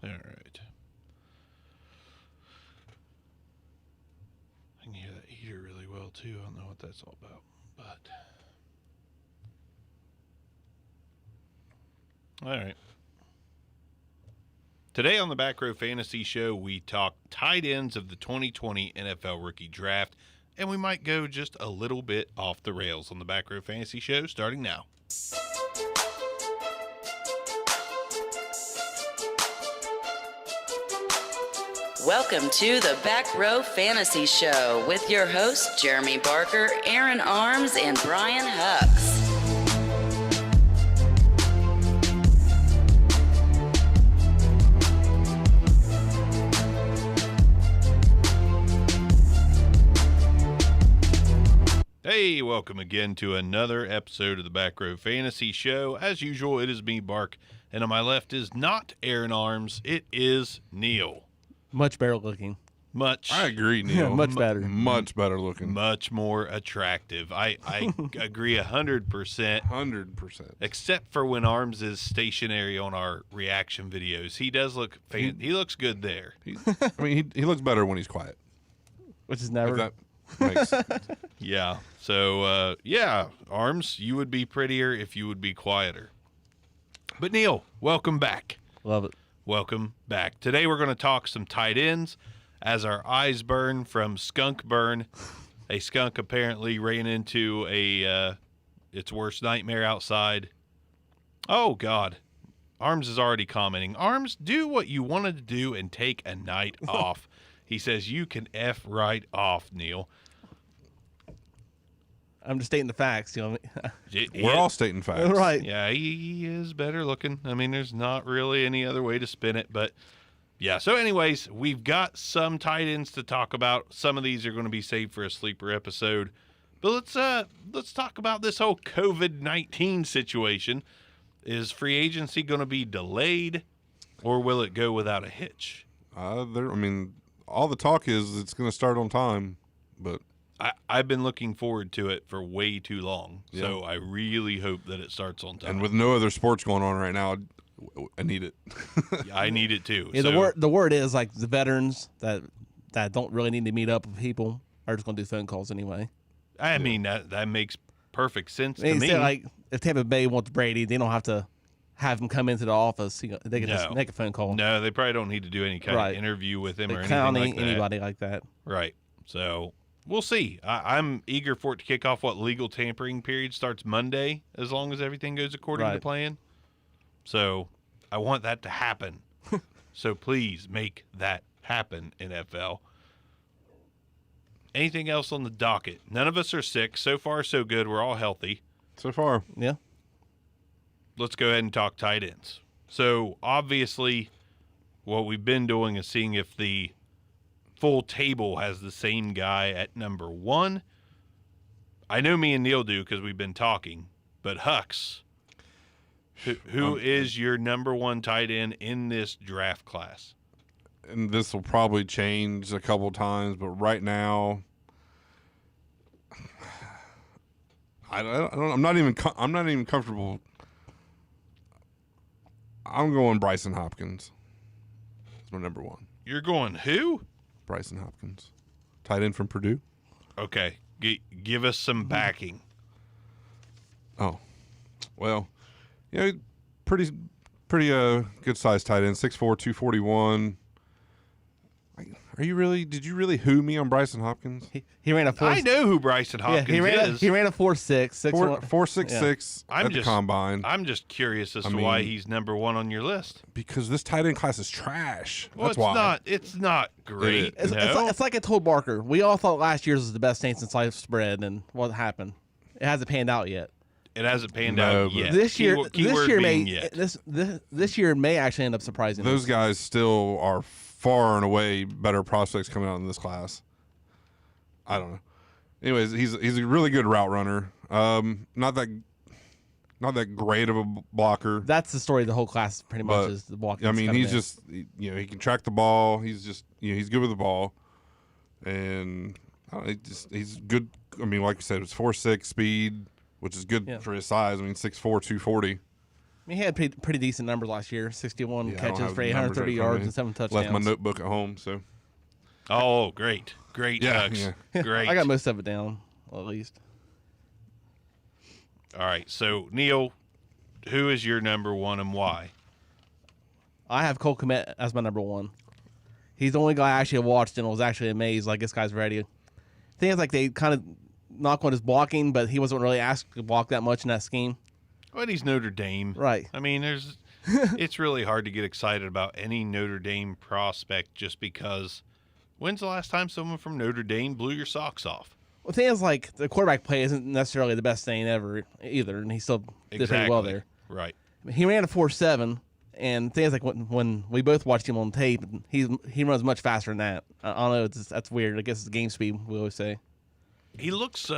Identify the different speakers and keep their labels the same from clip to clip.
Speaker 1: All right. I can hear that heater really well, too. I don't know what that's all about, but... All right. Today on the Back Row Fantasy Show, we talk tight ends of the 2020 NFL Rookie Draft, and we might go just a little bit off the rails on the Back Row Fantasy Show starting now.
Speaker 2: Welcome to the Back Row Fantasy Show with your hosts, Jeremy Barker, Aaron Arms, and Brian Hucks.
Speaker 1: Hey, welcome again to another episode of the Back Row Fantasy Show. As usual, it is me, Bark, and on my left is not Aaron Arms, it is Neil.
Speaker 3: Much better looking.
Speaker 4: I agree, Neil.
Speaker 3: Yeah, much better.
Speaker 4: Much better looking.
Speaker 1: Much more attractive. I agree 100%.
Speaker 4: 100%.
Speaker 1: Except for when Arms is stationary on our reaction videos. He does look, he looks good there.
Speaker 4: He looks better when he's quiet.
Speaker 3: Which is never.
Speaker 4: If that makes sense.
Speaker 1: Yeah. So, Arms, you would be prettier if you would be quieter. But Neil, welcome back.
Speaker 3: Love it.
Speaker 1: Welcome back. Today we're going to talk some tight ends as our eyes burn from skunk burn. A skunk apparently ran into its worst nightmare outside. Oh, God. Arms is already commenting. Arms, do what you wanted to do and take a night off. He says you can F right off, Neil.
Speaker 3: I'm just stating the facts. You know,
Speaker 4: We're all stating facts.
Speaker 3: right?
Speaker 1: Yeah, he is better looking. I mean, there's not really any other way to spin it, but yeah. So anyways, we've got some tight ends to talk about. Some of these are going to be saved for a sleeper episode. But let's talk about this whole COVID-19 situation. Is free agency going to be delayed, or will it go without a hitch?
Speaker 4: All the talk is it's going to start on time, but
Speaker 1: I've been looking forward to it for way too long,
Speaker 4: Yeah.
Speaker 1: so I really hope that it starts on time.
Speaker 4: and with no other sports going on right now, I need it.
Speaker 1: I need it too.
Speaker 3: Yeah,
Speaker 1: so,
Speaker 3: the word is like the veterans that don't really need to meet up with people are just going to do phone calls anyway.
Speaker 1: I mean, that makes perfect sense to
Speaker 3: They
Speaker 1: me.
Speaker 3: say, like, if Tampa Bay wants Brady, they don't have to have him come into the office. They can just
Speaker 1: No.
Speaker 3: make a phone call.
Speaker 1: No, they probably don't need to do any kind
Speaker 3: Right.
Speaker 1: of interview with him or
Speaker 3: The
Speaker 1: anything
Speaker 3: county,
Speaker 1: like that.
Speaker 3: anybody like that.
Speaker 1: Right. So we'll see. I'm eager for it to kick off. What legal tampering period starts Monday, as long as everything goes according to
Speaker 3: Right.
Speaker 1: plan. So I want that to happen. So please make that happen, NFL. Anything else on the docket? None of us are sick. So far, so good. We're all healthy.
Speaker 4: So far,
Speaker 3: Yeah.
Speaker 1: Let's go ahead and talk tight ends. So obviously, what we've been doing is seeing if the full table has the same guy at number one. I know me and Neil do because we've been talking, but Hux, who is your number one tight end in this draft class?
Speaker 4: and this will probably change a couple times, but right now, I'm not even comfortable. I'm going Bryson Hopkins. That's my number one.
Speaker 1: You're going who?
Speaker 4: Bryson Hopkins, tight end from Purdue.
Speaker 1: Okay, give us some backing.
Speaker 4: Oh, well, pretty good sized tight end, 6'4", 241. Are you really? Did you really who me on Bryson Hopkins?
Speaker 3: He ran a 4.
Speaker 1: I know who Bryson Hopkins
Speaker 3: he ran
Speaker 1: is.
Speaker 3: he ran a 4.6.
Speaker 4: 4.66 at the combine.
Speaker 1: I'm just curious as to why he's number 1 on your list.
Speaker 4: Because this tight end class is trash.
Speaker 1: Well,
Speaker 4: That's why.
Speaker 1: It's not great.
Speaker 3: It's like I told Barker. We all thought last year's was the best Saints since sliced bread, and what happened? It hasn't panned out yet.
Speaker 1: It hasn't panned out yet.
Speaker 3: This year may
Speaker 1: yet.
Speaker 3: this year may actually end up surprising
Speaker 4: Those
Speaker 3: us.
Speaker 4: guys still are far and away better prospects coming out in this class. I don't know. Anyways, he's a really good route runner. Not that great of a blocker.
Speaker 3: That's the story of the whole class, pretty much,
Speaker 4: But,
Speaker 3: is the blocking.
Speaker 4: I mean, he's just he can track the ball. He's just he's good with the ball, and he's good. I mean, like you said, it's 4.6 speed, which is good for his size. I mean, 6'4", 240.
Speaker 3: I mean, he had pretty decent numbers last year. 61
Speaker 4: Yeah, I don't
Speaker 3: catches
Speaker 4: have
Speaker 3: for
Speaker 4: the numbers
Speaker 3: 830
Speaker 4: in front of
Speaker 3: yards
Speaker 4: me.
Speaker 3: and 7 touchdowns.
Speaker 4: Left my notebook at home, so
Speaker 1: Oh, great
Speaker 4: Yeah,
Speaker 1: Hucks.
Speaker 4: yeah.
Speaker 1: Great.
Speaker 3: I got most of it down, at least.
Speaker 1: All right, so Neil, who is your number 1 and why?
Speaker 3: I have Cole Kmet as my number 1. He's the only guy I actually watched and was actually amazed, like, this guy's ready. Thing is, like, they kind of knock on his blocking, but he wasn't really asked to block that much in that scheme.
Speaker 1: Well, he's Notre Dame.
Speaker 3: Right.
Speaker 1: I mean, it's really hard to get excited about any Notre Dame prospect just because when's the last time someone from Notre Dame blew your socks off?
Speaker 3: Well, the thing is, like, the quarterback play isn't necessarily the best thing ever either, and he still did pretty well there.
Speaker 1: Right.
Speaker 3: He ran a 4.7, and things like when we both watched him on tape, he runs much faster than that. I don't know, that's weird. I guess it's game speed, we always say.
Speaker 1: He looks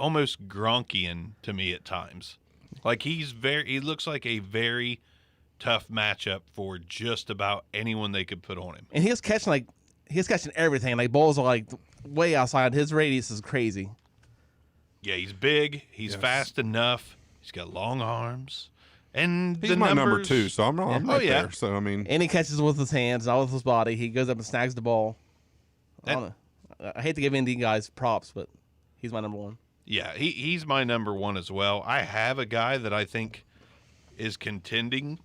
Speaker 1: almost Gronkian to me at times. Like he looks like a very tough matchup for just about anyone they could put on him.
Speaker 3: And he's catching everything. Like, balls are like way outside. His radius is crazy.
Speaker 1: Yeah, he's big. He's fast enough. He's got long arms. And
Speaker 4: he's
Speaker 1: the
Speaker 4: my number
Speaker 1: numbers,
Speaker 4: 2. So I'm right there. So I mean,
Speaker 3: And he catches with his hands, not with his body. He goes up and snags the ball. I don't know. I hate to give Indy guys props, but he's my number 1.
Speaker 1: Yeah, he's my number 1 as well. I have a guy that I think is contending,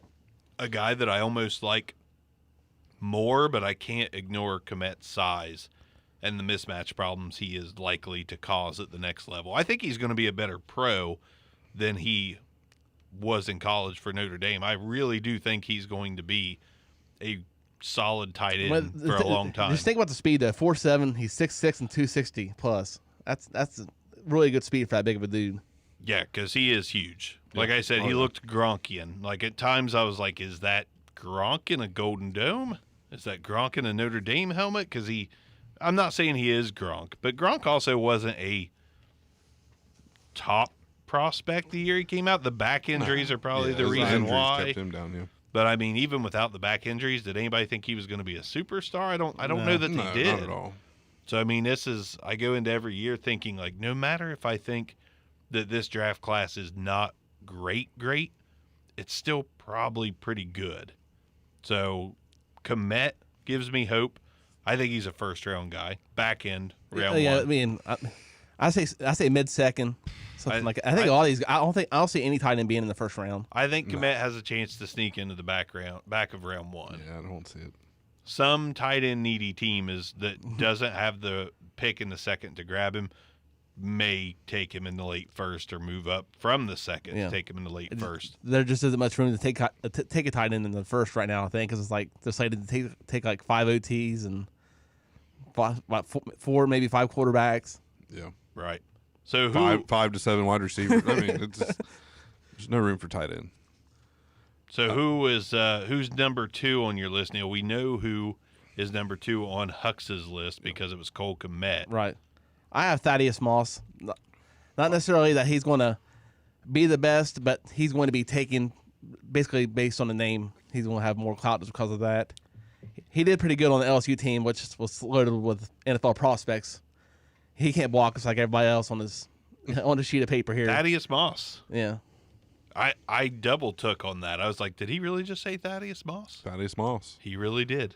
Speaker 1: a guy that I almost like more, but I can't ignore Kmet's size and the mismatch problems he is likely to cause at the next level. I think he's going to be a better pro than he was in college for Notre Dame. I really do think he's going to be a solid tight end for a long time.
Speaker 3: Just think about the speed, though. 4.7, he's 6'6" and 260 plus. That's really good speed for that big of a dude.
Speaker 1: Yeah, because he is huge. Like I said, he looked Gronkian. Like at times I was like, is that Gronk in a Golden Dome? Is that Gronk in a Notre Dame helmet? Because I'm not saying he is Gronk, but Gronk also wasn't a top prospect the year he came out. The back injuries are probably the
Speaker 4: his
Speaker 1: reason
Speaker 4: injuries
Speaker 1: why.
Speaker 4: kept him down. Yeah.
Speaker 1: But I mean, even without the back injuries, did anybody think he was going to be a superstar? I don't know that they did.
Speaker 4: Not at all.
Speaker 1: So I mean, I go into every year thinking like, no matter if I think that this draft class is not great, it's still probably pretty good. So Kmet gives me hope. I think he's a first-round guy, back end round
Speaker 3: Yeah,
Speaker 1: one.
Speaker 3: I mean, I say mid-second, something like that. I think all these. I don't see any tight end being in the first round.
Speaker 1: I think Kmet has a chance to sneak into the back of round 1.
Speaker 4: Yeah, I don't see it.
Speaker 1: Some tight end needy team that doesn't have the pick in the second to grab him may take him in the late first or move up from the second to take him in the late first.
Speaker 3: There just isn't much room to take a tight end in the first right now, I think, because it's like they're slated to take like 5 OTs and four, maybe 5 quarterbacks.
Speaker 4: Yeah.
Speaker 1: Right. So who?
Speaker 4: 5 to 7 wide receivers. I mean, there's no room for tight end.
Speaker 1: So who's number 2 on your list, Neil? We know who is number 2 on Hux's list because it was Cole Kmet.
Speaker 3: Right. I have Thaddeus Moss. Not necessarily that he's going to be the best, but he's going to be taken basically based on the name. He's going to have more clout just because of that. He did pretty good on the LSU team, which was loaded with NFL prospects. He can't block just like everybody else on his sheet of paper here.
Speaker 1: Thaddeus Moss.
Speaker 3: Yeah.
Speaker 1: I double took on that. I was like, did he really just say Thaddeus Moss?
Speaker 4: Thaddeus Moss.
Speaker 1: He really did.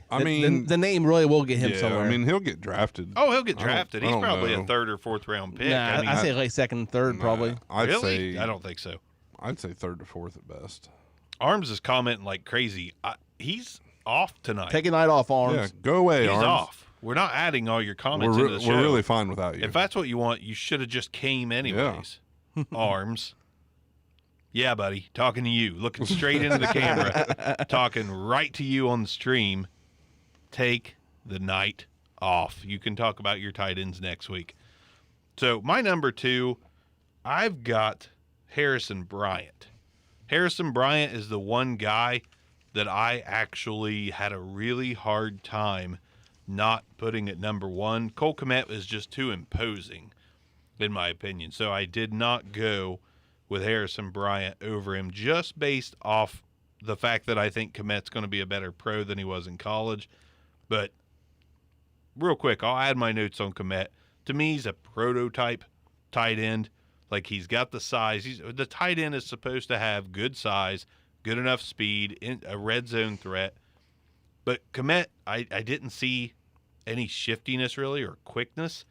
Speaker 4: I mean,
Speaker 3: the name really will get him
Speaker 4: yeah,
Speaker 3: somewhere.
Speaker 4: I mean, he'll get drafted.
Speaker 1: Oh, he'll get drafted.
Speaker 4: I
Speaker 1: He's
Speaker 4: don't
Speaker 1: probably
Speaker 4: know.
Speaker 1: a 3rd or 4th round pick.
Speaker 3: Nah, I say late second, third, probably.
Speaker 4: I'd
Speaker 1: Really?
Speaker 4: say
Speaker 1: I don't think so.
Speaker 4: I'd say 3rd to 4th at best.
Speaker 1: Arms is commenting like crazy. off tonight.
Speaker 3: Take a night off, Arms.
Speaker 4: Yeah, go away,
Speaker 1: He's
Speaker 4: Arms.
Speaker 1: off. We're not adding all your comments into the show.
Speaker 4: We're really fine without you.
Speaker 1: If that's what you want, you should have just came anyways. Arms. Yeah, buddy. Talking to you. Looking straight into the camera. Talking right to you on the stream. Take the night off. You can talk about your tight ends next week. So my number 2, I've got Harrison Bryant. Harrison Bryant is the one guy that I actually had a really hard time not putting at number 1. Cole Kmet is just too imposing, in my opinion. So I did not go with Harrison Bryant over him just based off the fact that I think Kmet's going to be a better pro than he was in college. But real quick, I'll add my notes on Kmet. To me, he's a prototype tight end. Like, he's got the size. The tight end is supposed to have good size, good enough speed, a red zone threat. But Kmet, I didn't see any shiftiness really or quickness.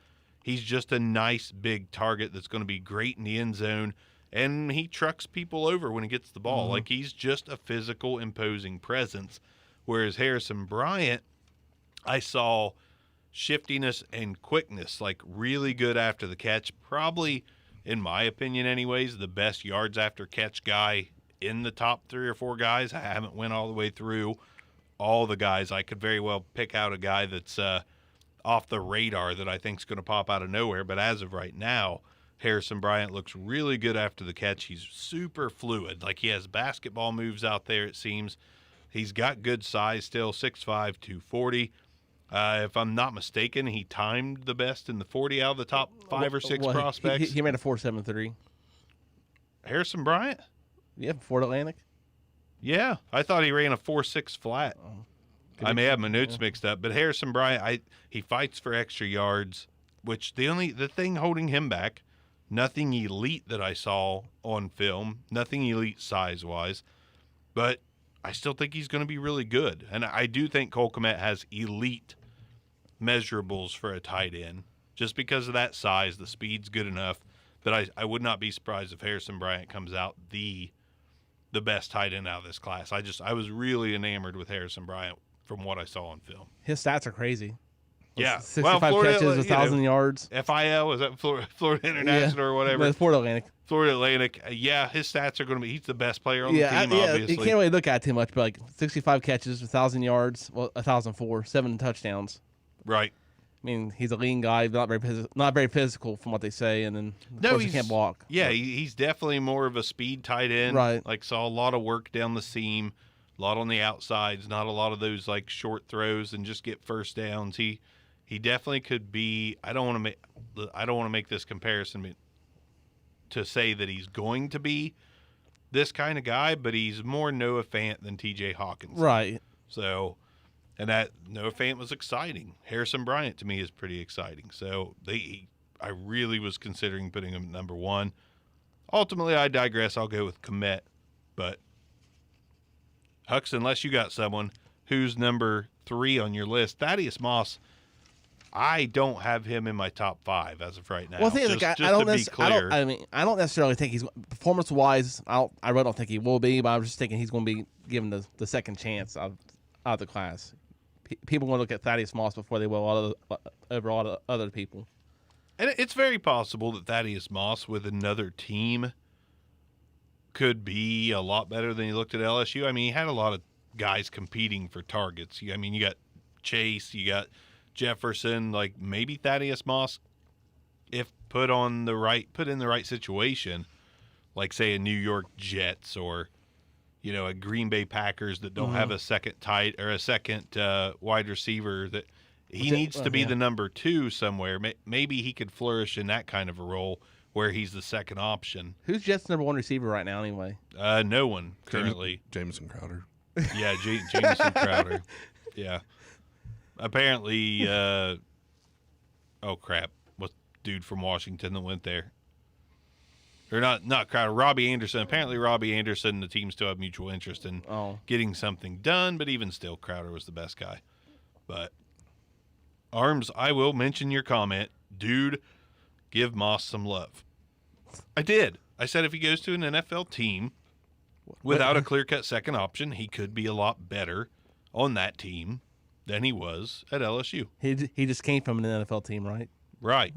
Speaker 1: He's just a nice big target that's going to be great in the end zone, and he trucks people over when he gets the ball. Like, he's just a physical, imposing presence. Whereas Harrison Bryant, I saw shiftiness and quickness, like really good after the catch. Probably, in my opinion anyways, the best yards after catch guy in the top 3 or 4 guys. I haven't went all the way through all the guys. I could very well pick out a guy that's off the radar that I think is going to pop out of nowhere. But as of right now, Harrison Bryant looks really good after the catch. He's super fluid. Like, he has basketball moves out there, it seems. He's got good size still, 6'5", 240. If I'm not mistaken, he timed the best in the 40 out of the top 5 or 6 prospects.
Speaker 3: He ran a 4.73.
Speaker 1: Harrison Bryant?
Speaker 3: Yeah, Fort Atlantic.
Speaker 1: Yeah, I thought he ran a 4.6 flat. I may have my notes mixed up, but Harrison Bryant, he fights for extra yards, which the thing holding him back, nothing elite that I saw on film, nothing elite size-wise, but I still think he's going to be really good. And I do think Cole Kmet has elite measurables for a tight end. Just because of that size, the speed's good enough that I would not be surprised if Harrison Bryant comes out the best tight end out of this class. I was really enamored with Harrison Bryant from what I saw on film.
Speaker 3: His stats are crazy.
Speaker 1: Yeah.
Speaker 3: 65
Speaker 1: Florida,
Speaker 3: catches, 1,000 yards.
Speaker 1: FIL, is that Florida International or whatever?
Speaker 3: No, Fort Atlantic.
Speaker 1: Florida Atlantic. Yeah, his stats are going to be, he's the best player on the team, obviously.
Speaker 3: You can't really look at it too much, but like 65 catches, 1,000 yards, 1,004, 7 touchdowns.
Speaker 1: Right.
Speaker 3: I mean, he's a lean guy, not very physical from what they say, and then of course he can't block.
Speaker 1: Yeah, he's definitely more of a speed tight end.
Speaker 3: Right.
Speaker 1: Like, saw a lot of work down the seam, a lot on the outsides, not a lot of those like short throws and just get first downs. He definitely could be. I don't want to make this comparison to say that he's going to be this kind of guy, but he's more Noah Fant than T.J. Hawkins.
Speaker 3: Right.
Speaker 1: So, and that Noah Fant was exciting. Harrison Bryant to me is pretty exciting. So I really was considering putting him at number 1. Ultimately, I digress. I'll go with Kmet, but Hux, unless you got someone who's number 3 on your list, Thaddeus Moss. I don't have him in my top 5 as of right now.
Speaker 3: Well, I don't necessarily think he's performance-wise. I really don't think he will be, but I'm just thinking he's going to be given the second chance out of the class. People are going to look at Thaddeus Moss before they will over all the other people.
Speaker 1: And it's very possible that Thaddeus Moss with another team could be a lot better than he looked at LSU. I mean, he had a lot of guys competing for targets. I mean, you got Chase, you got Jefferson, like maybe Thaddeus Moss, if put in the right situation, like say a New York Jets or, a Green Bay Packers that don't have a second tight or a second wide receiver, that he needs to be the number 2 somewhere. Maybe he could flourish in that kind of a role where he's the second option.
Speaker 3: Who's Jets' number 1 receiver right now anyway?
Speaker 1: No one currently.
Speaker 4: Jamison Crowder.
Speaker 1: Yeah, Jamison Crowder. Yeah. Apparently, oh crap, what dude from Washington that went there? Or not Crowder, Robbie Anderson. Apparently Robbie Anderson, the team still have mutual interest in getting something done, but even still, Crowder was the best guy. But, Arms, I will mention your comment. Dude, give Moss some love. I did. I said if he goes to an NFL team without a clear-cut second option, he could be a lot better. on that team than he was at LSU.
Speaker 3: He just came from an NFL team, right?
Speaker 1: Right.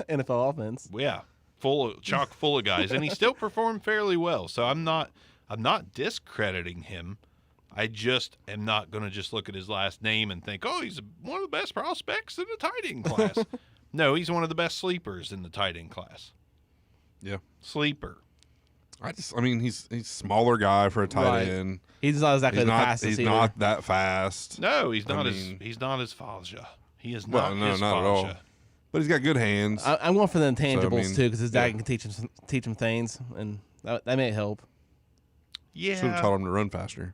Speaker 3: NFL offense.
Speaker 1: Yeah. Chock full of guys, and he still performed fairly well. So I'm not discrediting him. I just am not going to just look at his last name and think, oh, he's one of the best prospects in the tight end class. No, he's one of the best sleepers in the tight end class.
Speaker 4: Yeah.
Speaker 1: Sleeper.
Speaker 4: I mean, he's a smaller guy for a tight
Speaker 3: Right.
Speaker 4: end.
Speaker 3: He's not exactly the fastest
Speaker 4: He's
Speaker 3: either.
Speaker 4: not that fast.
Speaker 1: No, he's
Speaker 4: I
Speaker 1: not
Speaker 4: mean-
Speaker 1: he's not as Faja. He is
Speaker 4: Well,
Speaker 1: not
Speaker 4: no,
Speaker 1: his
Speaker 4: not at all.
Speaker 1: Faja.
Speaker 4: But he's got good hands.
Speaker 3: I'm going for the intangibles
Speaker 4: mean,
Speaker 3: too, because his dad
Speaker 4: yeah.
Speaker 3: can teach him things, and that may help.
Speaker 1: Yeah.
Speaker 4: Should have taught him to run faster.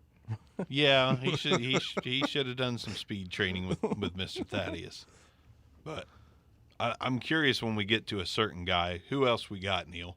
Speaker 1: Yeah, he should have done some speed training with Mr. Thaddeus. But I'm curious when we get to a certain guy, who else we got, Neil?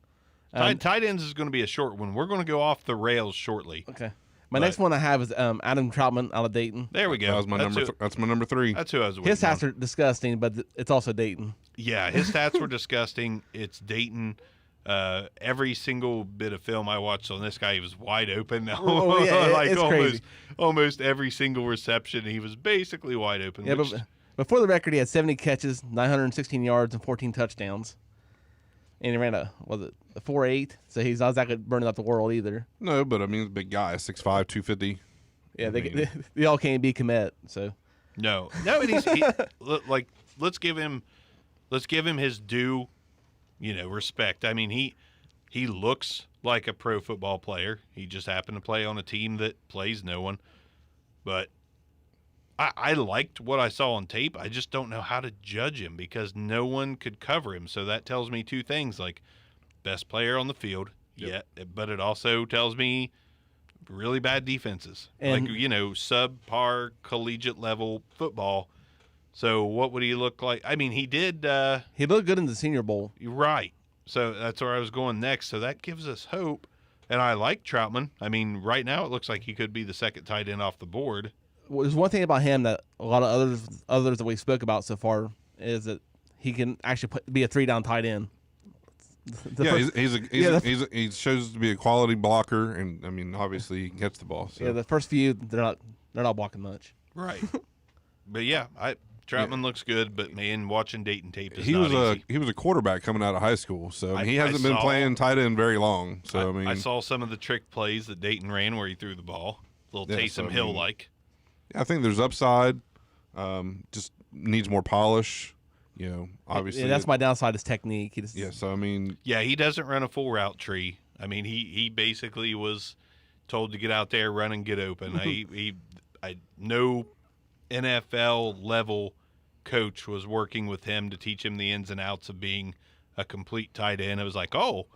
Speaker 1: Tight ends is going to be a short one. We're going to go off the rails shortly.
Speaker 3: Okay. My next one I have is Adam Troutman out of Dayton.
Speaker 1: There we go.
Speaker 4: That was my number. That's my number 3.
Speaker 1: That's who I was
Speaker 3: His
Speaker 1: waiting on.
Speaker 3: stats are disgusting, but it's also Dayton.
Speaker 1: Yeah, his stats were disgusting. It's Dayton. Every single bit of film I watched on this guy, he was wide open.
Speaker 3: Oh, yeah,
Speaker 1: like
Speaker 3: it's crazy.
Speaker 1: almost every single reception, he was basically wide open.
Speaker 3: Yeah,
Speaker 1: which-
Speaker 3: but for the record, he had 70 catches, 916 yards, and 14 touchdowns. And he ran a 4.8, so he's not exactly burning up the world either.
Speaker 4: No, but I mean, he's a big guy, 6'5", 250.
Speaker 3: Yeah,
Speaker 4: I
Speaker 3: they,
Speaker 4: mean-
Speaker 3: they all can't be Komet, so.
Speaker 1: No, and like let's give him his due, respect. I mean, he looks like a pro football player. He just happened to play on a team that plays no one. But I liked what I saw on tape. I just don't know how to judge him because no one could cover him. So that tells me two things: like best player on the field, but it also tells me really bad defenses,
Speaker 3: And-
Speaker 1: like subpar collegiate level football. So what would he look like? I mean, he did.
Speaker 3: He looked good in the Senior Bowl.
Speaker 1: Right. So that's where I was going next. So that gives us hope. And I like Troutman. I mean, right now it looks like he could be the second tight end off the board.
Speaker 3: Well, there's one thing about him that a lot of others that we spoke about so far is that he can actually be a 3-down tight end.
Speaker 4: He shows to be a quality blocker, and I mean, obviously he can catch the ball. So.
Speaker 3: Yeah, the first few they're not blocking much.
Speaker 1: Right. But yeah, Troutman looks good, but man, watching Dayton tape is
Speaker 4: he
Speaker 1: not
Speaker 4: was
Speaker 1: easy.
Speaker 4: he was a quarterback coming out of high school, so I mean, he
Speaker 1: I
Speaker 4: hasn't been
Speaker 1: saw-
Speaker 4: playing tight end very long. So I mean,
Speaker 1: I saw some of the trick plays that Dayton ran where he threw the ball, little
Speaker 4: Yeah,
Speaker 1: Taysom
Speaker 4: so, I
Speaker 1: Hill
Speaker 4: mean,
Speaker 1: like.
Speaker 4: I think there's upside. Just needs more polish. Obviously.
Speaker 3: Yeah, that's my downside is technique. He just,
Speaker 4: Yeah, so I mean,
Speaker 1: Yeah, he doesn't run a full route tree. I mean, he basically was told to get out there, run and get open. No NFL level coach was working with him to teach him the ins and outs of being a complete tight end. It was like, oh,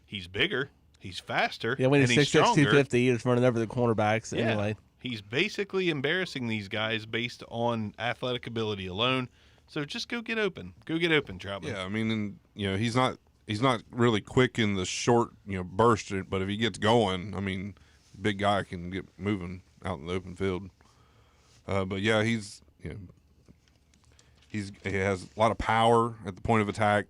Speaker 1: he's bigger, he's faster,
Speaker 3: Yeah, when
Speaker 1: and
Speaker 3: he's 6'6",
Speaker 1: stronger.
Speaker 3: 250, he's running over the cornerbacks
Speaker 1: Yeah.
Speaker 3: anyway.
Speaker 1: He's basically embarrassing these guys based on athletic ability alone. So just go get open. Go get open, Troutman.
Speaker 4: yeah, I mean, and, he's not really quick in the short burst, but if he gets going, I mean, big guy can get moving out in the open field. But yeah, he has a lot of power at the point of attack.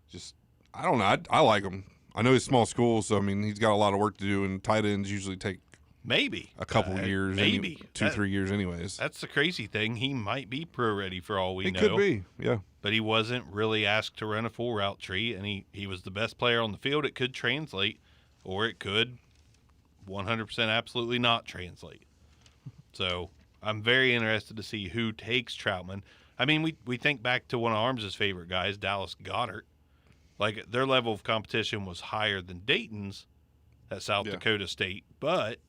Speaker 4: Just I don't know. I like him. I know he's small school, so I mean he's got a lot of work to do, and tight ends usually take
Speaker 1: Maybe
Speaker 4: a couple years,
Speaker 1: maybe
Speaker 4: 2-3 years, anyways.
Speaker 1: That's the crazy thing. He might be pro ready for all we
Speaker 4: It
Speaker 1: know.
Speaker 4: could be, yeah.
Speaker 1: But he wasn't really asked to run a full route tree, and he was the best player on the field. It could translate, or it could 100% absolutely not translate. So I'm very interested to see who takes Troutman. I mean, we think back to one of Arms' favorite guys, Dallas Goddard. Like, their level of competition was higher than Dayton's at South Dakota State, but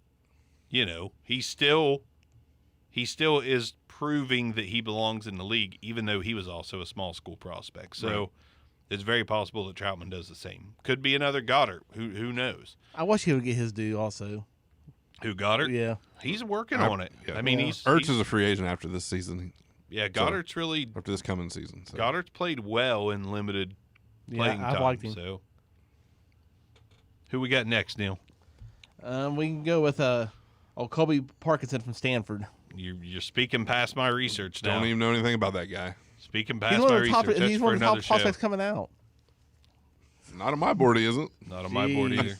Speaker 1: he still is proving that he belongs in the league, even though he was also a small school prospect. So it's very possible that Troutman does the same. Could be another Goddard. Who knows?
Speaker 3: I wish he would get his due also.
Speaker 1: Who, Goddard?
Speaker 3: Yeah.
Speaker 1: He's working on it.
Speaker 4: Yeah.
Speaker 1: I mean,
Speaker 4: Ertz is a free agent after this season.
Speaker 1: Goddard's really
Speaker 4: After this coming season. So.
Speaker 1: Goddard's played well in limited playing
Speaker 3: I've
Speaker 1: time.
Speaker 3: liked him.
Speaker 1: So who we got next, Neil?
Speaker 3: We can go with Kobe Parkinson from Stanford.
Speaker 1: You're speaking past my research now.
Speaker 4: Don't even know anything about that guy.
Speaker 1: Speaking
Speaker 3: He's
Speaker 1: past
Speaker 3: one
Speaker 1: my
Speaker 3: of the top.
Speaker 1: research. That's
Speaker 3: He's
Speaker 1: for
Speaker 3: one of the
Speaker 1: another
Speaker 3: top
Speaker 1: show.
Speaker 3: prospects coming out.
Speaker 4: Not on my board, he isn't.
Speaker 1: Not on my board
Speaker 3: Jeez.
Speaker 1: either.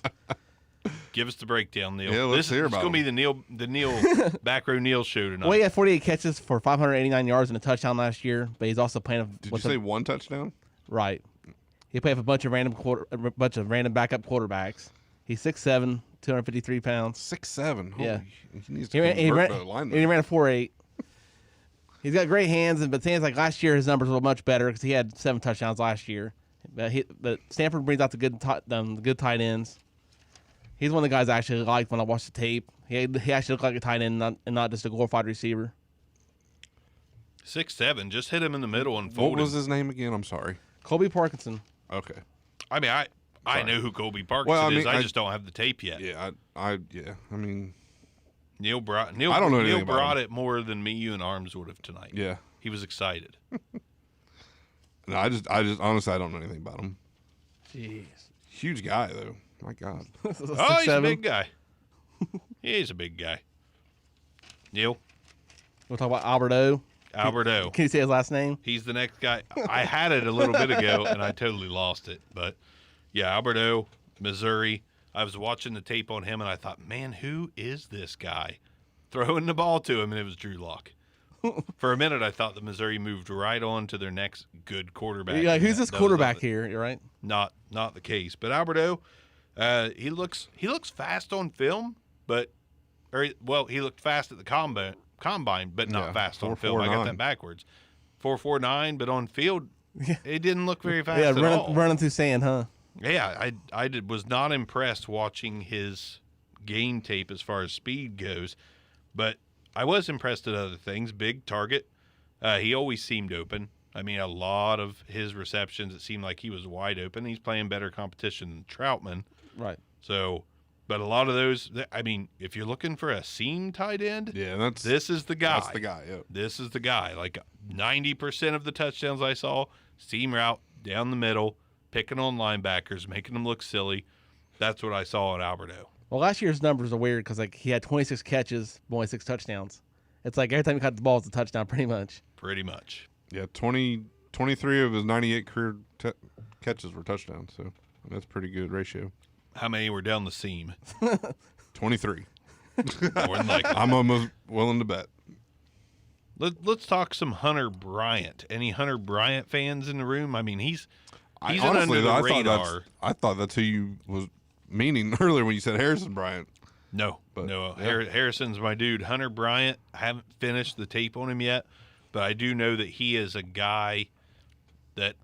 Speaker 1: Give us the breakdown, Neil.
Speaker 4: Yeah, let's hear
Speaker 1: It's
Speaker 4: about
Speaker 1: going to be
Speaker 4: him.
Speaker 1: the Neil back row Neil show tonight.
Speaker 3: Well, he had 48 catches for 589 yards and a touchdown last year, but he's also playing
Speaker 4: Did you
Speaker 3: with
Speaker 4: say one touchdown?
Speaker 3: right. He played with a bunch of random backup quarterbacks. He's 6'7", 253 pounds.
Speaker 4: 6'7".
Speaker 3: Yeah.
Speaker 4: Holy, he needs
Speaker 3: He
Speaker 4: to
Speaker 3: ran, he
Speaker 4: convert
Speaker 3: ran,
Speaker 4: the line.
Speaker 3: and he ran a 4.8. He's got great hands, but things like last year, his numbers were much better because he had 7 touchdowns last year. But Stanford brings out the good tight ends. He's one of the guys I actually liked when I watched the tape. He actually looked like a tight end and not just a glorified receiver.
Speaker 1: 6'7", just hit him in the middle and
Speaker 4: What
Speaker 1: fold
Speaker 4: was
Speaker 1: him.
Speaker 4: his name again? I'm sorry.
Speaker 3: Colby Parkinson.
Speaker 4: Okay.
Speaker 1: I mean, I
Speaker 4: Sorry.
Speaker 1: know who Colby Parkinson
Speaker 4: Well, I mean,
Speaker 1: is. I
Speaker 4: I-
Speaker 1: just don't have the tape yet.
Speaker 4: Yeah, I mean,
Speaker 1: Neil
Speaker 4: I don't know anything
Speaker 1: Neil
Speaker 4: about
Speaker 1: brought
Speaker 4: him.
Speaker 1: it more than me, you, and Arms would have tonight.
Speaker 4: yeah.
Speaker 1: He was excited.
Speaker 4: No, I just honestly, I don't know anything about him.
Speaker 3: Jeez.
Speaker 4: Huge guy though. My God.
Speaker 1: Oh, he's a big guy. He's a big guy. Neil,
Speaker 3: We'll talk about Alberto.
Speaker 1: Alberto.
Speaker 3: Can you say his last name?
Speaker 1: He's the next guy. I had it a little bit ago, and I totally lost it. But, yeah, Alberto, Missouri. I was watching the tape on him, and I thought, man, who is this guy? Throwing the ball to him, and it was Drew Lock. For a minute, I thought that Missouri moved right on to their next good quarterback.
Speaker 3: You're like,
Speaker 1: and
Speaker 3: who's this
Speaker 1: that was
Speaker 3: quarterback
Speaker 1: not-
Speaker 3: here? You're right.
Speaker 1: Not the case. But Alberto, he looks fast on film, but he looked fast at the combine, but not
Speaker 4: Yeah,
Speaker 1: fast on film. I got
Speaker 4: 4.49.
Speaker 1: that backwards. 4.49, but on field, it didn't look very fast
Speaker 3: Yeah,
Speaker 1: at all.
Speaker 3: running through sand, huh?
Speaker 1: Yeah, was not impressed watching his game tape as far as speed goes, but I was impressed at other things. Big target. He always seemed open. I mean, a lot of his receptions, it seemed like he was wide open. He's playing better competition than Troutman.
Speaker 3: Right.
Speaker 1: So, but a lot of those, I mean, if you're looking for a seam tight end,
Speaker 4: Yeah, that's
Speaker 1: this is the guy.
Speaker 4: That's the guy. Yeah.
Speaker 1: This is the guy. Like 90% of the touchdowns I saw, seam route down the middle, picking on linebackers, making them look silly. That's what I saw at Alberto.
Speaker 3: Well, last year's numbers are weird because like he had 26 catches, but only 6 touchdowns. It's like every time he caught the ball, it's a touchdown, pretty much.
Speaker 1: Pretty much.
Speaker 4: Yeah, 23 of his 98 career catches were touchdowns, so that's pretty good ratio.
Speaker 1: How many were down the seam?
Speaker 4: 23.
Speaker 1: More than likely.
Speaker 4: I'm almost willing to bet.
Speaker 1: Let's talk some Hunter Bryant. Any Hunter Bryant fans in the room? I mean, he's an
Speaker 4: Honestly,
Speaker 1: under the
Speaker 4: though,
Speaker 1: radar.
Speaker 4: I thought that's who you was meaning earlier when you said Harrison Bryant.
Speaker 1: No,
Speaker 4: But,
Speaker 1: no.
Speaker 4: yeah.
Speaker 1: Harrison's my dude. Hunter Bryant, I haven't finished the tape on him yet, but I do know that he is a guy that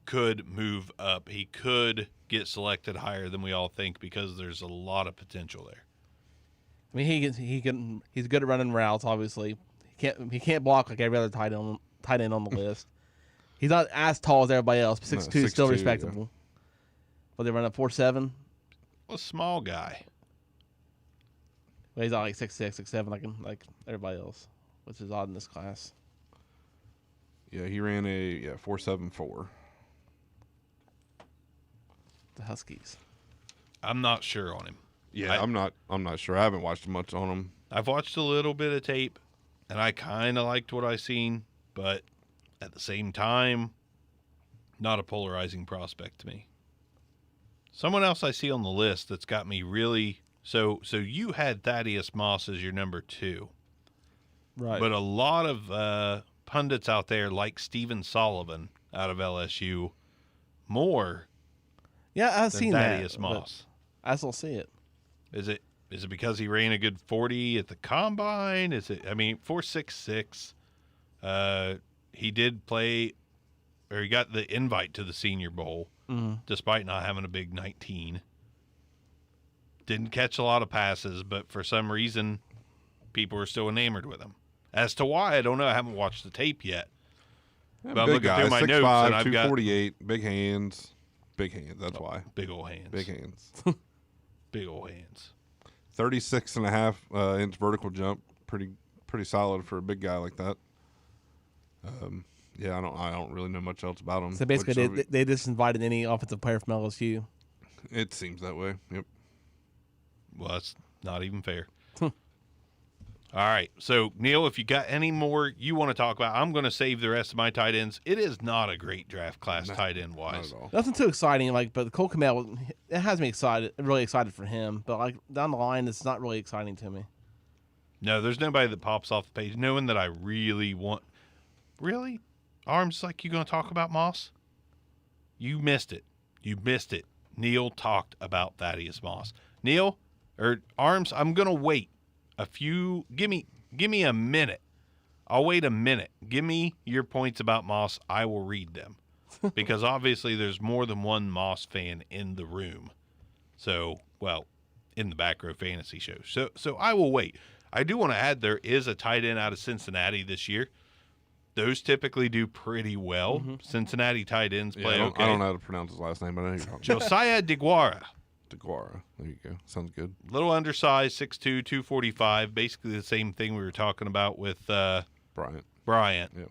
Speaker 1: could move up. He could get selected higher than we all think because there's a lot of potential there.
Speaker 3: I mean, he's good at running routes. Obviously, he can't block like every other tight end on the list. He's not as tall as everybody else. But 6'2" is still
Speaker 4: 6'2",
Speaker 3: respectable. But they run at 4.7.
Speaker 1: A small guy.
Speaker 3: Well, he's not like 6'6", 6'7", like everybody else, which is odd in this class.
Speaker 4: Yeah, he ran a 4.74.
Speaker 3: The Huskies.
Speaker 1: I'm not sure on him.
Speaker 4: Yeah, I'm not sure. I haven't watched much on him.
Speaker 1: I've watched a little bit of tape, and I kind of liked what I seen, but at the same time, not a polarizing prospect to me. Someone else I see on the list that's got me really so you had Thaddeus Moss as your number 2,
Speaker 3: Right.
Speaker 1: but a lot of pundits out there like Stephen Sullivan out of LSU more
Speaker 3: yeah, I've
Speaker 1: than
Speaker 3: seen
Speaker 1: Thaddeus
Speaker 3: that. but
Speaker 1: Moss.
Speaker 3: I still see it.
Speaker 1: Is it because he ran a good 40 at the combine? Is it? I mean, 4.66. He did play, or he got the invite to the Senior Bowl, despite not having a big 19. Didn't catch a lot of passes, but for some reason, people were still enamored with him. As to why, I don't know. I haven't watched the tape yet.
Speaker 4: Yeah,
Speaker 1: But I'm
Speaker 4: big
Speaker 1: looking
Speaker 4: guy,
Speaker 1: through my
Speaker 4: 6'5",
Speaker 1: notes, and I've got
Speaker 4: 248, big hands. Big hands, that's why.
Speaker 1: big old hands.
Speaker 4: Big hands.
Speaker 1: Big old hands.
Speaker 4: 36.5 inch vertical jump. Pretty solid for a big guy like that. Yeah, I don't really know much else about him.
Speaker 3: So basically,
Speaker 4: which,
Speaker 3: they just invited any offensive player from LSU.
Speaker 4: it seems that way. Yep.
Speaker 1: Well, that's not even fair. All right. So, Neil, if you got any more you want to talk about, I'm going to save the rest of my tight ends. It is not a great draft class tight end
Speaker 4: Not
Speaker 1: wise.
Speaker 4: at all.
Speaker 3: Nothing too exciting, but the Cole Kmet, it has me excited, really excited for him. But like down the line, it's not really exciting to me.
Speaker 1: No, there's nobody that pops off the page. No one that I really want. Really? Arms, like you going to talk about Moss? You missed it. You missed it. Neil talked about Thaddeus Moss. Neil, or Arms, I'm going to wait a few. Give me a minute. I'll wait a minute. Give me your points about Moss. I will read them. Because obviously there's more than one Moss fan in the room. So, well, in the Back Row Fantasy Show. So I will wait. I do want to add there is a tight end out of Cincinnati this year. Those typically do pretty well. Cincinnati tight ends play okay.
Speaker 4: I don't know how to pronounce his last name, but I know you're talking about
Speaker 1: Josiah DeGuara.
Speaker 4: DeGuara. There you go. Sounds good.
Speaker 1: Little undersized, 6'2", 245. Basically the same thing we were talking about with Bryant.
Speaker 4: Yep.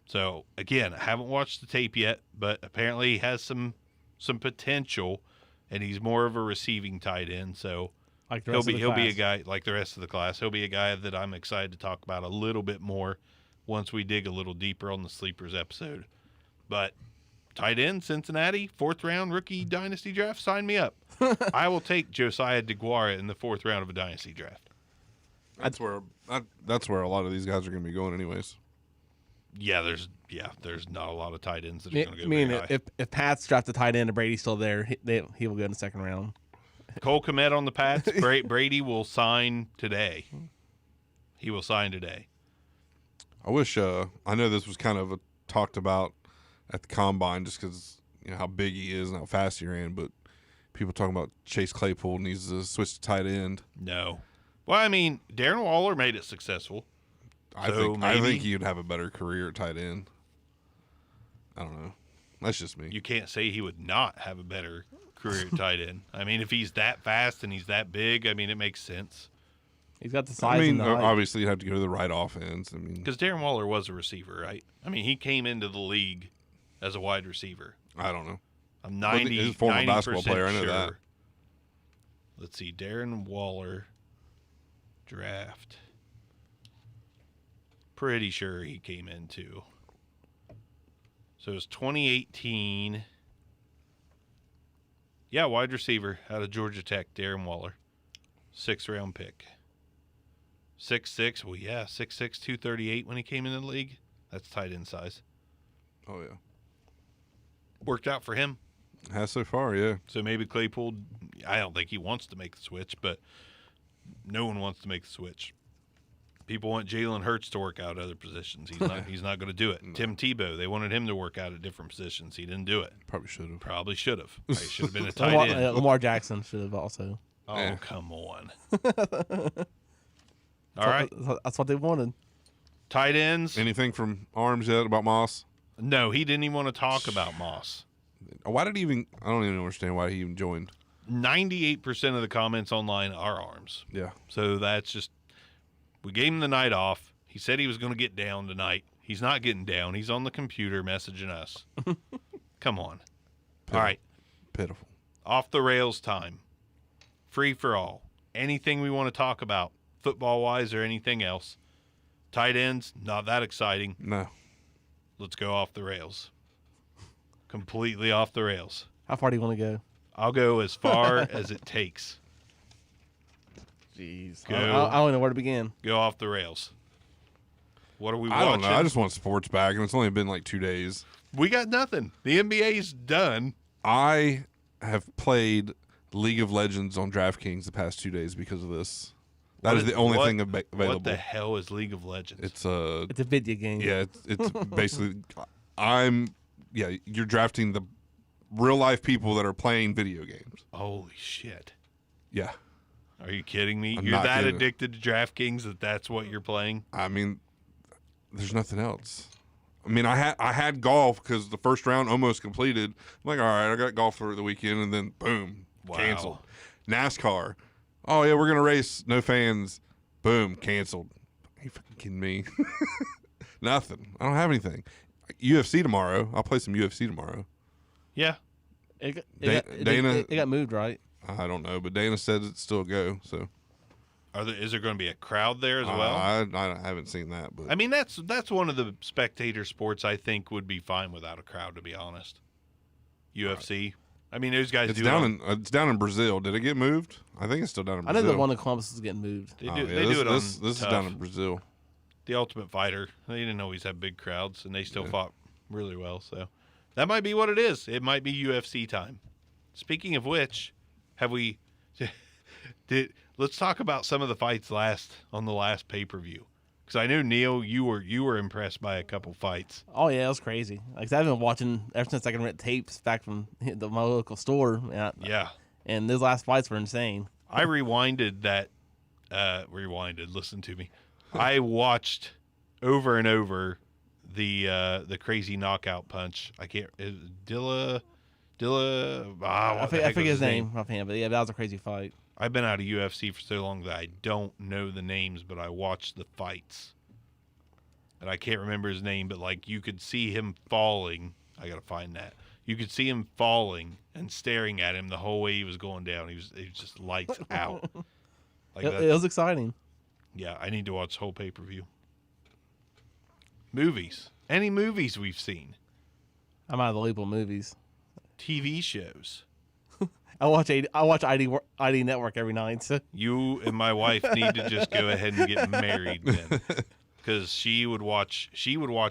Speaker 1: So, again, I haven't watched the tape yet, but apparently he has some potential, and he's more of a receiving tight end. So
Speaker 3: Like the
Speaker 1: he'll
Speaker 3: rest of the
Speaker 1: be a
Speaker 3: class.
Speaker 1: guy like the rest of the class. He'll be a guy that I'm excited to talk about a little bit more once we dig a little deeper on the sleepers episode. But tight end, Cincinnati, 4th round rookie dynasty draft, sign me up. I will take Josiah DeGuara in the 4th round of a dynasty draft.
Speaker 4: That's where a lot of these guys are going to be going, anyways.
Speaker 1: Yeah, there's not a lot of tight ends that are
Speaker 3: I
Speaker 1: going to go
Speaker 3: mean,
Speaker 1: very high.
Speaker 3: if Pat's draft a tight end and Brady's still there, he will go in the 2nd round.
Speaker 1: Cole Kmet on the Pats. Brady will sign today. He will sign today.
Speaker 4: I wish. I know this was kind of talked about at the combine, just because how big he is and how fast he ran. But people talking about Chase Claypool needs to switch to tight end.
Speaker 1: No. Well, I mean, Darren Waller made it successful.
Speaker 4: I
Speaker 1: So
Speaker 4: think
Speaker 1: maybe-
Speaker 4: he'd have a better career at tight end. I don't know. That's just me.
Speaker 1: You can't say he would not have a better career at tight end. I mean, if he's that fast and he's that big, I mean, it makes sense.
Speaker 3: He's got the size.
Speaker 4: I mean,
Speaker 3: and the height.
Speaker 4: obviously you'd have to go to the right offense. I mean,
Speaker 1: Because Darren Waller was a receiver, right? I mean, he came into the league as a wide receiver.
Speaker 4: I don't know.
Speaker 1: I'm
Speaker 4: Well,
Speaker 1: 90,
Speaker 4: he's a former
Speaker 1: 90%
Speaker 4: basketball player, I know
Speaker 1: sure.
Speaker 4: that.
Speaker 1: Let's see, Darren Waller draft. Pretty sure he came into. So it was 2018. Yeah, wide receiver out of Georgia Tech, Darren Waller. 6th round pick. 6'6", well, yeah, 6'6", 238 when he came into the league. That's tight end size.
Speaker 4: Oh yeah,
Speaker 1: Worked out for him.
Speaker 4: has so far. Yeah,
Speaker 1: So maybe Claypool, I don't think he wants to make the switch, but no one wants to make the switch. People want Jalen Hurts to work out other positions. He's not going to do it.
Speaker 4: No.
Speaker 1: Tim Tebow, they wanted him to work out at different positions. He didn't do it.
Speaker 4: probably should have.
Speaker 1: Probably should have. He should have been a tight
Speaker 3: Lamar,
Speaker 1: end.
Speaker 3: Lamar Jackson should have also.
Speaker 1: Oh,
Speaker 4: Yeah.
Speaker 1: come on. All right.
Speaker 3: That's what they wanted.
Speaker 1: Tight ends.
Speaker 4: Anything from Arms yet about Moss?
Speaker 1: No, he didn't even want to talk about Moss.
Speaker 4: Why did he even? I don't even understand why he even joined.
Speaker 1: 98% of the comments online are Arms.
Speaker 4: Yeah,
Speaker 1: So that's just, we gave him the night off. He said he was going to get down tonight. He's not getting down. He's on the computer messaging us. Come on. All right.
Speaker 4: pitiful.
Speaker 1: Off the rails time. Free for all. Anything we want to talk about, football-wise or anything else. Tight ends, not that exciting.
Speaker 4: No,
Speaker 1: Let's go off the rails. Completely off the rails.
Speaker 3: How far do you want to go?
Speaker 1: I'll go as far as it takes.
Speaker 3: Jeez.
Speaker 1: Go.
Speaker 3: I don't know where to begin.
Speaker 1: Go off the rails. What are we
Speaker 4: I
Speaker 1: watching?
Speaker 4: don't know. I just want sports back, and it's only been like 2 days.
Speaker 1: We got nothing. The NBA's done.
Speaker 4: I have played League of Legends on DraftKings the past 2 days because of this. That is the only thing available.
Speaker 1: What the hell is League of Legends?
Speaker 4: It's
Speaker 3: It's a video game.
Speaker 4: yeah, it's basically you're drafting the real life people that are playing video games.
Speaker 1: Holy shit.
Speaker 4: Yeah.
Speaker 1: Are you kidding me?
Speaker 4: I'm
Speaker 1: You're
Speaker 4: not
Speaker 1: that
Speaker 4: kidding.
Speaker 1: addicted to DraftKings that's what you're playing?
Speaker 4: I mean, there's nothing else. I mean, I had golf because the first round almost completed. I'm like, all right, I got golf for the weekend, and then boom,
Speaker 1: Wow.
Speaker 4: canceled. NASCAR. Oh yeah, we're gonna race. No fans. Boom, canceled. Are you fucking kidding me? Nothing. I don't have anything. UFC tomorrow. I'll play some UFC tomorrow.
Speaker 1: Yeah.
Speaker 3: It
Speaker 4: Dana-
Speaker 3: got moved, right?
Speaker 4: I don't know, but Dana said it's still a go. So
Speaker 1: Is there going to be a crowd there as well?
Speaker 4: I haven't seen that, but
Speaker 1: I mean, that's one of the spectator sports I think would be fine without a crowd, to be honest. UFC. I mean, those guys
Speaker 4: it's
Speaker 1: do
Speaker 4: it's down in Brazil. Did it get moved? I think it's still down in
Speaker 3: I
Speaker 4: Brazil.
Speaker 3: know the one in Columbus is getting moved.
Speaker 1: They
Speaker 4: Oh,
Speaker 1: do,
Speaker 4: yeah,
Speaker 1: they do it on
Speaker 4: this is down in Brazil.
Speaker 1: The Ultimate Fighter. They didn't always have big crowds, and they still fought really well. So that might be what it is. It might be UFC time. Speaking of which, have we? Let's talk about some of the fights on the last pay-per-view. Because I know, Neil, you were impressed by a couple fights.
Speaker 3: Oh yeah, it was crazy. Like I've been watching ever since I can rent tapes back from my local store.
Speaker 1: Yeah.
Speaker 3: And those last fights were insane.
Speaker 1: I rewinded that. Listen to me. I watched over and over the crazy knockout punch. I can't. Dilla.
Speaker 3: I forget his name offhand, but yeah, that was a crazy fight.
Speaker 1: I've been out of UFC for so long that I don't know the names, but I watched the fights. And I can't remember his name, but like you could see him falling. I got to find that. You could see him falling and staring at him the whole way he was going down. He was just lights out. Like
Speaker 3: It was exciting.
Speaker 1: Yeah, I need to watch the whole pay-per-view. Movies. Any movies we've seen?
Speaker 3: I'm out of the label movies.
Speaker 1: TV shows.
Speaker 3: I watch ID Network every night. So.
Speaker 1: You and my wife need to just go ahead and get married then, because she would watch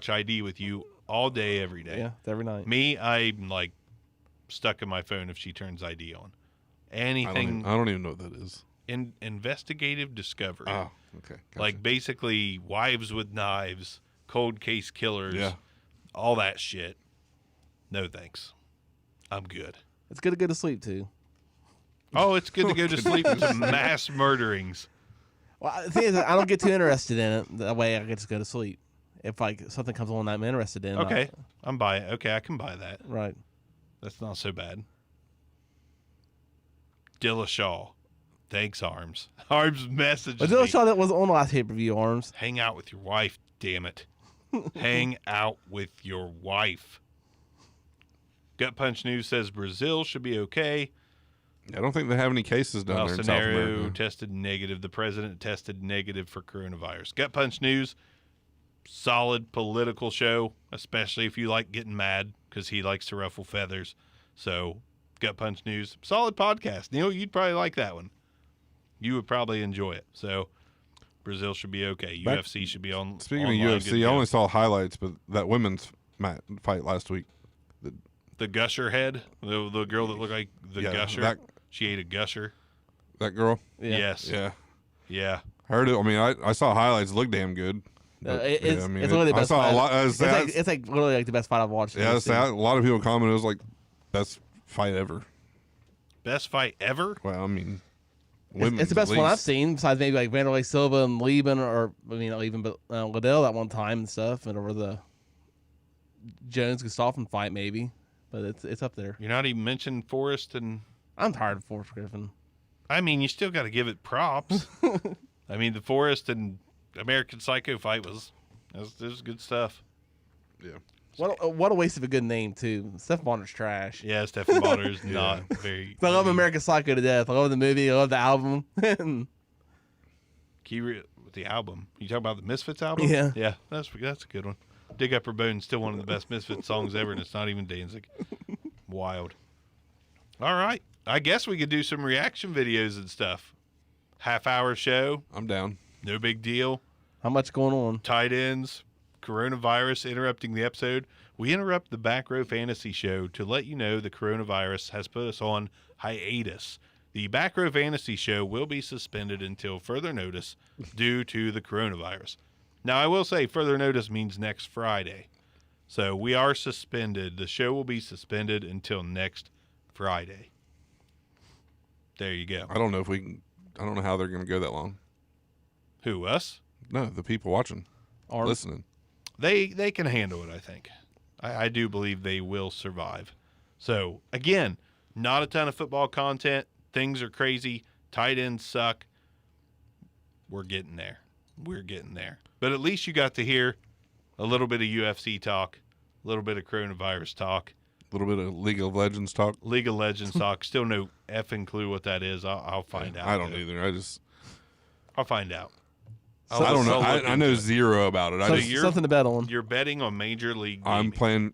Speaker 1: ID with you all day, every day.
Speaker 3: Yeah, every night.
Speaker 1: Me, I'm like stuck in my phone if she turns ID on. Anything
Speaker 4: I don't even know what that is.
Speaker 1: in investigative discovery,
Speaker 4: Oh, okay. Gotcha.
Speaker 1: like basically wives with knives, cold case killers,
Speaker 4: Yeah.
Speaker 1: all that shit. No thanks, I'm good.
Speaker 3: It's good to go to sleep too.
Speaker 1: Oh, it's good to go to sleep to mass murderings.
Speaker 3: Well, the thing is, I don't get too interested in it. That way, I can just go to sleep. If like something comes on that I'm interested in.
Speaker 1: Okay, I'm buying. Okay, I can buy that.
Speaker 3: Right.
Speaker 1: That's not so bad. Dillashaw. Thanks, Arms. Arms messages
Speaker 3: But
Speaker 1: me.
Speaker 3: Dillashaw that was on the last pay-per-view, Arms.
Speaker 1: Hang out with your wife, damn it. Hang out with your wife. Gut Punch News says Brazil should be okay.
Speaker 4: I don't think they have any cases down there in South
Speaker 1: Bolsonaro
Speaker 4: America.
Speaker 1: tested negative. The president tested negative for coronavirus. Gut Punch News, solid political show, especially if you like getting mad, because he likes to ruffle feathers. So, Gut Punch News, solid podcast. Neil, you'd probably like that one. You would probably enjoy it. So, Brazil should be okay. UFC should be on.
Speaker 4: Speaking
Speaker 1: online,
Speaker 4: of
Speaker 1: good to
Speaker 4: UFC, I
Speaker 1: go.
Speaker 4: only saw highlights, but that women's fight last week.
Speaker 1: The Gusher head, the girl that looked like the
Speaker 4: Yeah,
Speaker 1: Gusher. She ate a Gusher.
Speaker 4: That girl?
Speaker 3: Yeah.
Speaker 1: Yes.
Speaker 4: Yeah.
Speaker 1: Yeah.
Speaker 4: I heard it. I mean, I saw highlights. It looked damn good. But,
Speaker 3: It's,
Speaker 4: I mean,
Speaker 3: it's one of the
Speaker 4: I
Speaker 3: best
Speaker 4: saw
Speaker 3: fights.
Speaker 4: a lot.
Speaker 3: It's like literally like the best fight I've watched.
Speaker 4: Yeah, a lot of people commented it was like best fight ever.
Speaker 1: Best fight ever?
Speaker 4: Well, I mean,
Speaker 3: It's the best
Speaker 4: at
Speaker 3: one I've
Speaker 4: least.
Speaker 3: seen, besides maybe like Vanderlei Silva and Lieben, or I mean, not Lieben, but Liddell that one time and stuff, and over the Jones Gustafsson fight maybe, but it's up there.
Speaker 1: You're not even mentioning Forrest and.
Speaker 3: I'm tired of Forrest Griffin.
Speaker 1: I mean, you still got to give it props. I mean, the Forrest and American Psycho fight was good stuff.
Speaker 4: Yeah.
Speaker 3: What a waste of a good name too. Steph Bonner's trash.
Speaker 1: Yeah, Stephen Bonner's not very.
Speaker 3: I love American Psycho to death. I love the movie. I love the album.
Speaker 1: The album. You talking about the Misfits album?
Speaker 3: Yeah.
Speaker 1: Yeah, that's a good one. Dig Up Her Bones, still one of the best Misfits songs ever, and it's not even Danzig. Wild. All right. I guess we could do some reaction videos and stuff. Half-hour show,
Speaker 4: I'm down.
Speaker 1: no big deal.
Speaker 3: How much going on?
Speaker 1: Tight ends, coronavirus interrupting the episode. We interrupt the Back Row Fantasy Show to let you know the coronavirus has put us on hiatus. The Back Row Fantasy Show will be suspended until further notice due to the coronavirus. Now, I will say further notice means next Friday. So we are suspended. The show will be suspended until next Friday. There you go.
Speaker 4: I don't know if we can. I don't know how they're going to go that long.
Speaker 1: Who, us?
Speaker 4: No, the people watching,
Speaker 3: Or
Speaker 4: listening.
Speaker 1: They can handle it, I think. I do believe they will survive. So, again, not a ton of football content. Things are crazy. Tight ends suck. We're getting there. But at least you got to hear a little bit of UFC talk, a little bit of coronavirus talk,
Speaker 4: A little bit of League of Legends talk.
Speaker 1: League of Legends talk. Still no effing clue what that is. I'll find out.
Speaker 4: I don't
Speaker 1: though.
Speaker 4: either.
Speaker 1: I'll find out.
Speaker 4: I don't know.
Speaker 1: I'll look
Speaker 4: I know
Speaker 1: into it.
Speaker 4: zero about it.
Speaker 3: So-
Speaker 1: you're-
Speaker 3: something to bet on.
Speaker 1: You're betting on Major League
Speaker 4: I'm
Speaker 1: Gaming.
Speaker 4: playing,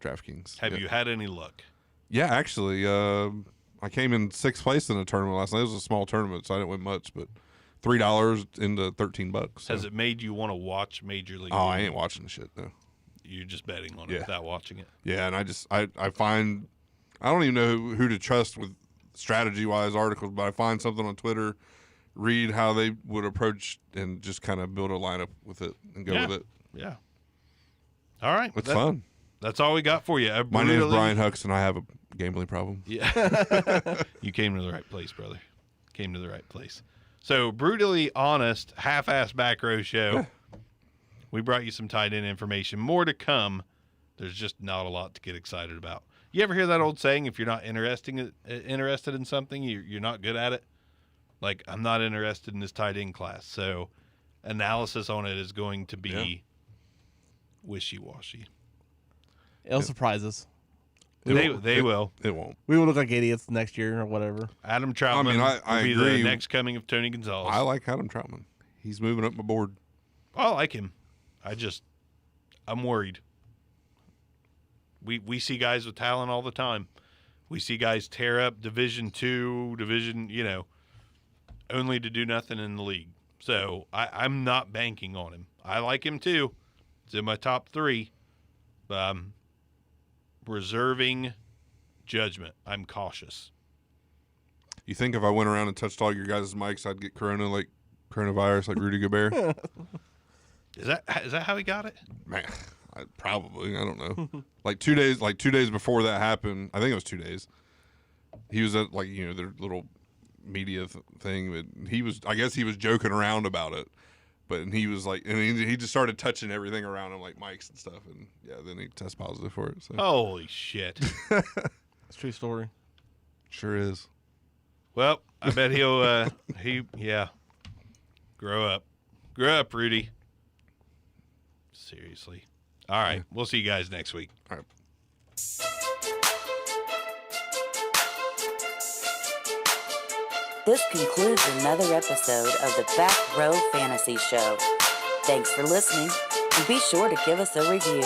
Speaker 4: DraftKings.
Speaker 1: Have you had any luck?
Speaker 4: Yeah, actually, I came in 6th place in a tournament last night. It was a small tournament, so I didn't win much, but $3 into $13. So.
Speaker 1: Has it made you want to watch Major League?
Speaker 4: Oh, I
Speaker 1: Gaming?
Speaker 4: ain't watching the shit though.
Speaker 1: You're just betting on it
Speaker 4: Yeah.
Speaker 1: without watching it.
Speaker 4: Yeah, and I find I don't even know who to trust with strategy wise articles, but I find something on Twitter, read how they would approach, and just kind of build a lineup with it and go
Speaker 1: Yeah.
Speaker 4: with it.
Speaker 1: Yeah. All right.
Speaker 4: It's fun.
Speaker 1: That's all we got for you.
Speaker 4: My name is Brian Hux, and I have a gambling problem.
Speaker 1: Yeah. You came to the right place, brother. Came to the right place. So, brutally honest, half-ass back row show. We brought you some tight end information. More to come. There's just not a lot to get excited about. You ever hear that old saying, if you're not interested in something, you're not good at it? Like, I'm not interested in this tight end class. So, analysis on it is going to be wishy-washy.
Speaker 3: It'll surprise us.
Speaker 1: They will.
Speaker 4: It won't.
Speaker 3: We will look like idiots next year or whatever.
Speaker 1: Adam Troutman
Speaker 4: I
Speaker 1: will be
Speaker 4: agree.
Speaker 1: the next coming of Tony Gonzalez.
Speaker 4: I like Adam Troutman. He's moving up my board.
Speaker 1: I like him. I'm worried. We see guys with talent all the time. We see guys tear up Division II, only to do nothing in the league. So I'm not banking on him. I like him too. It's in my top 3. Reserving judgment. I'm cautious.
Speaker 4: You think if I went around and touched all your guys' mics, I'd get coronavirus like Rudy Gobert?
Speaker 1: Is that how he got it?
Speaker 4: Man, probably. I don't know. like 2 days before that happened, I think it was 2 days. He was at their little media thing, but I guess he was joking around about it. But he was like, and he just started touching everything around him, like mics and stuff, and then he tested positive for it. So
Speaker 1: Holy shit.
Speaker 3: It's a true story.
Speaker 4: sure is.
Speaker 1: Well, I bet he'll grow up, Rudy. Seriously. All right, we'll see you guys next week.
Speaker 4: All right.
Speaker 2: This concludes another episode of the Back Row Fantasy Show. Thanks for listening, and be sure to give us a review.